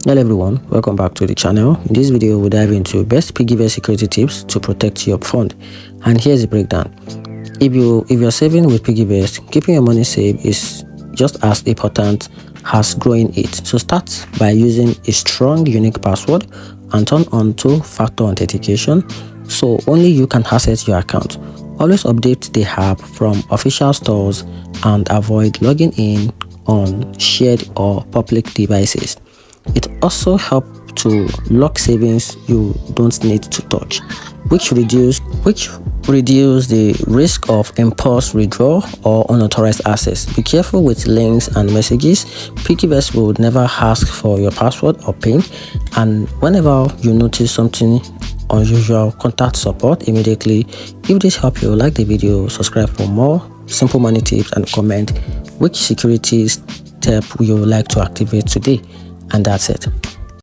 Hello everyone, welcome back to the channel. In this video we'll dive into best PiggyVest security tips to protect your fund, and here's the breakdown. If you're saving with PiggyVest, keeping your money safe is just as important as growing it. So start by using a strong unique password and turn on two-factor authentication so only you can access your account. Always update the app from official stores and avoid logging in on shared or public devices. It also helps to lock savings you don't need to touch, which reduce the risk of impulse withdrawal or unauthorized access. Be careful with links and messages. PiggyVest will never ask for your password or PIN, and whenever you notice something unusual, contact support immediately. If this helped you, like the video, subscribe for more simple money tips, and comment which security step you would like to activate today. And that's it.